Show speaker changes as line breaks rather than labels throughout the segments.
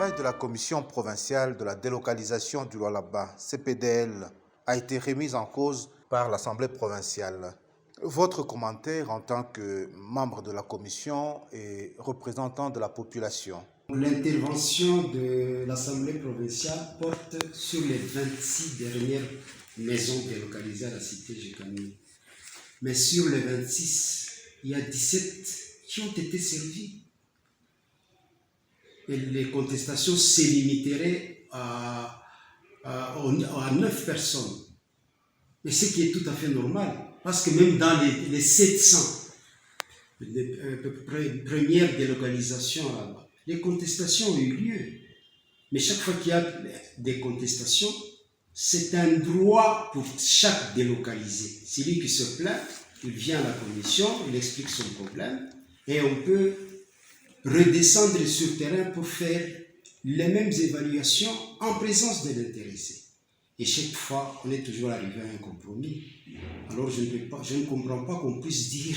travail de la Commission provinciale de la délocalisation du Lualaba, CPDL, a été remis en cause par l'Assemblée provinciale. Votre commentaire en tant que membre de la commission et représentant de la population?
L'intervention de l'Assemblée provinciale porte sur les 26 dernières maisons délocalisées à la cité Gécamine. Mais sur les 26, il y a 17 qui ont été servies. Et les contestations se limiteraient à 9 personnes. Mais ce qui est tout à fait normal, parce que même dans les 700 premières délocalisations là-bas, les contestations ont eu lieu. Mais chaque fois qu'il y a des contestations, c'est un droit pour chaque délocalisé. Celui qui se plaint, il vient à la commission, il explique son problème, et on peut redescendre sur terrain pour faire les mêmes évaluations en présence de l'intéressé. Et chaque fois, on est toujours arrivé à un compromis. Alors je ne comprends pas qu'on puisse dire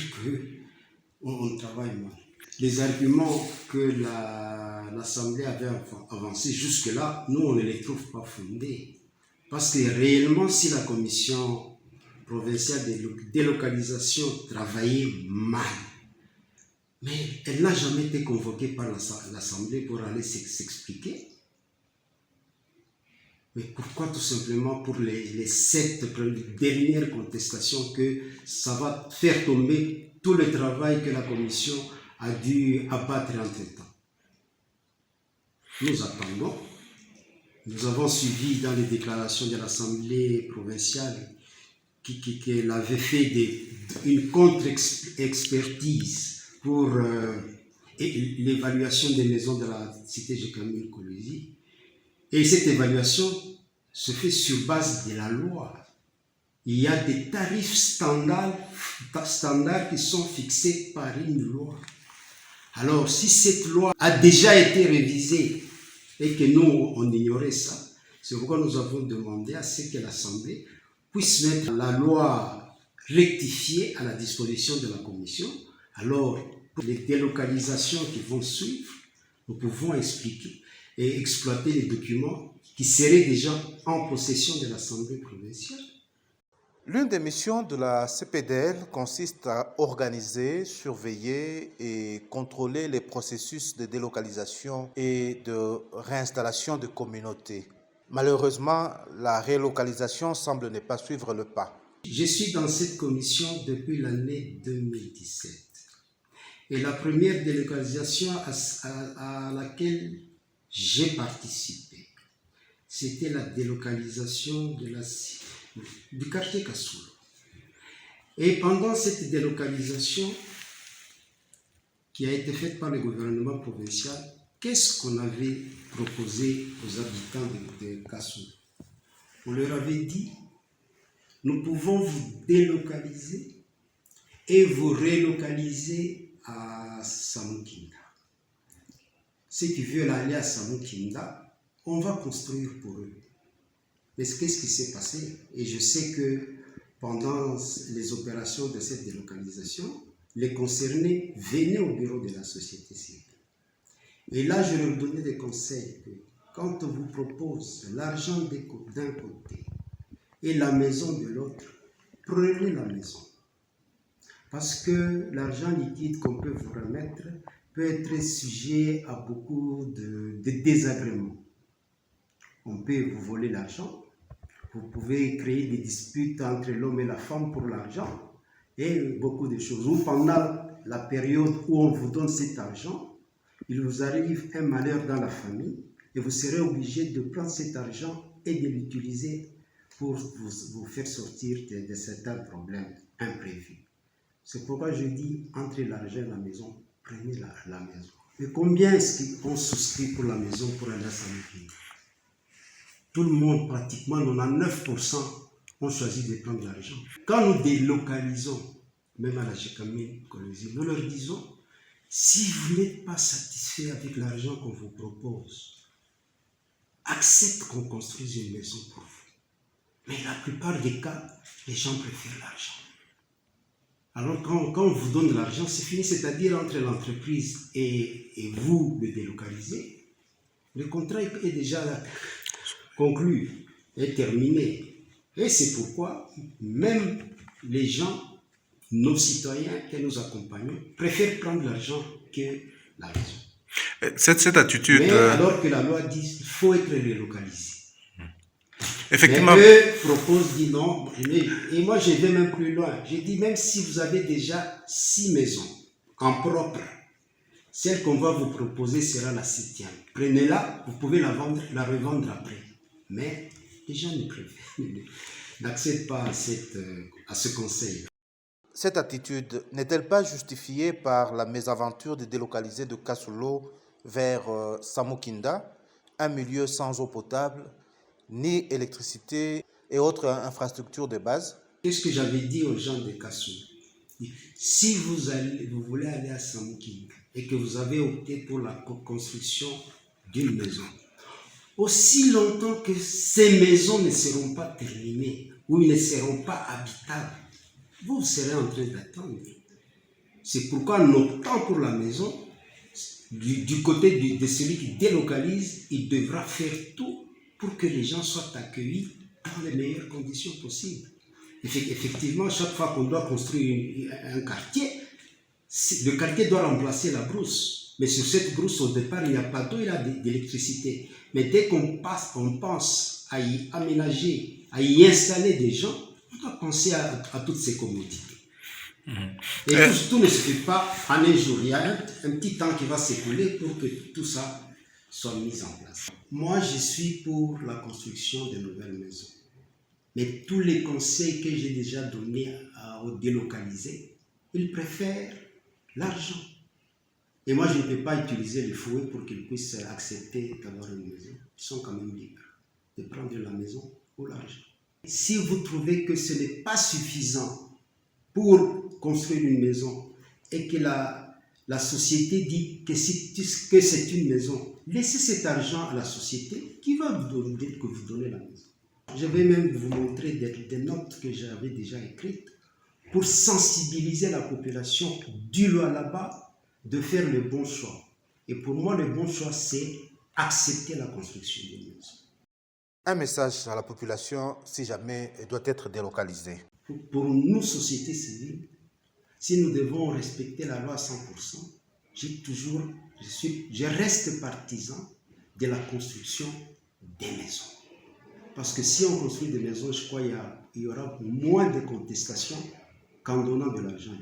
qu'on travaille mal. Les arguments que l'Assemblée avait avancés jusque-là, nous, on ne les trouve pas fondés. Parce que réellement, si la commission provinciale de délocalisation travaillait mal, mais elle n'a jamais été convoquée par l'Assemblée pour aller s'expliquer. Mais pourquoi tout simplement pour les 7 dernières contestations que ça va faire tomber tout le travail que la commission a dû abattre entre-temps? Nous attendons. Nous avons suivi dans les déclarations de l'Assemblée provinciale qu'elle avait fait une contre-expertise pour l'évaluation des maisons de la cité Gécamine Kolwezi. Et cette évaluation se fait sur base de la loi. Il y a des tarifs standards qui sont fixés par une loi. Alors, si cette loi a déjà été révisée et que nous, on ignorait ça, c'est pourquoi nous avons demandé à ce que l'Assemblée puisse mettre la loi rectifiée à la disposition de la Commission. Alors, pour les délocalisations qui vont suivre, nous pouvons expliquer et exploiter les documents qui seraient déjà en possession de l'Assemblée provinciale.
L'une des missions de la CPDL consiste à organiser, surveiller et contrôler les processus de délocalisation et de réinstallation de communautés. Malheureusement, la relocalisation semble ne pas suivre le pas.
Je suis dans cette commission depuis l'année 2017. Et la première délocalisation à laquelle j'ai participé, c'était la délocalisation du quartier Kassoulou. Et pendant cette délocalisation qui a été faite par le gouvernement provincial, qu'est-ce qu'on avait proposé aux habitants de Kassoulou? On leur avait dit, nous pouvons vous délocaliser et vous relocaliser à Samoukinda. Ceux qui veulent aller à Samoukinda, on va construire pour eux. Mais qu'est-ce qui s'est passé? Et je sais que pendant les opérations de cette délocalisation, les concernés venaient au bureau de la société civile. Et là, je leur donnais des conseils que quand on vous propose l'argent d'un côté et la maison de l'autre, prenez la maison. Parce que l'argent liquide qu'on peut vous remettre peut être sujet à beaucoup de désagréments. On peut vous voler l'argent, vous pouvez créer des disputes entre l'homme et la femme pour l'argent, et beaucoup de choses. Ou pendant la période où on vous donne cet argent, il vous arrive un malheur dans la famille, et vous serez obligé de prendre cet argent et de l'utiliser pour vous faire sortir de certains problèmes imprévus. C'est pourquoi je dis, entre l'argent et la maison, prenez la maison. Mais combien est-ce qu'on souscrit pour la maison pour aller à Samoukinda? Tout le monde, pratiquement 99%, ont choisi de prendre l'argent. Quand nous délocalisons, même à la Gécamine Kolwezi, nous leur disons, si vous n'êtes pas satisfait avec l'argent qu'on vous propose, accepte qu'on construise une maison pour vous. Mais la plupart des cas, les gens préfèrent l'argent. Alors quand on vous donne de l'argent, c'est fini, c'est-à-dire entre l'entreprise et vous le délocalisez, Le contrat est déjà conclu, est terminé. Et c'est pourquoi même les gens, nos citoyens que nous accompagnons, préfèrent prendre l'argent que la maison.
Cette attitude...
Mais alors que la loi dit qu'il faut être relocalisé.
Effectivement.
Mais eux proposent, disent non. Et moi, je vais même plus loin. Je dis, même si vous avez déjà 6 maisons en propre, celle qu'on va vous proposer sera la 7e. Prenez-la, vous pouvez la vendre, la revendre après. Mais les gens n'accèdent pas à ce conseil.
Cette attitude n'est-elle pas justifiée par la mésaventure des délocalisés de Kasulu vers Samukinda, un milieu sans eau potable, ni électricité et autres infrastructures de base?
Qu'est-ce que j'avais dit aux gens de Kasulu? Si vous voulez aller à Samukinda et que vous avez opté pour la construction d'une maison, aussi longtemps que ces maisons ne seront pas terminées ou ne seront pas habitables, vous serez en train d'attendre. C'est pourquoi en optant pour la maison, du côté de celui qui délocalise, il devra faire tout pour que les gens soient accueillis dans les meilleures conditions possibles. Effectivement, chaque fois qu'on doit construire un quartier, le quartier doit remplacer la brousse. Mais sur cette brousse, au départ, il n'y a pas d'eau, il y a d'électricité. Mais dès qu'on pense à y aménager, à y installer des gens, on doit penser à toutes ces commodités. Et tout ne se fait pas en un jour. Il y a un petit temps qui va s'écouler pour que tout ça soit mis en place. Moi, je suis pour la construction de nouvelles maisons. Mais tous les conseils que j'ai déjà donnés aux délocalisés, ils préfèrent l'argent. Et moi, je ne peux pas utiliser le fouet pour qu'ils puissent accepter d'avoir une maison. Ils sont quand même libres de prendre la maison ou l'argent. Si vous trouvez que ce n'est pas suffisant pour construire une maison et que la société dit que c'est une maison, laissez cet argent à la société qui va vous donner la maison. Je vais même vous montrer des notes que j'avais déjà écrites pour sensibiliser la population du là-bas de faire le bon choix. Et pour moi, le bon choix, c'est accepter la construction d'une maison.
Un message à la population, si jamais elle doit être délocalisée.
Pour nous, société civile, si nous devons respecter la loi à 100%, je reste partisan de la construction des maisons. Parce que si on construit des maisons, je crois qu'il y aura moins de contestations qu'en donnant de l'argent.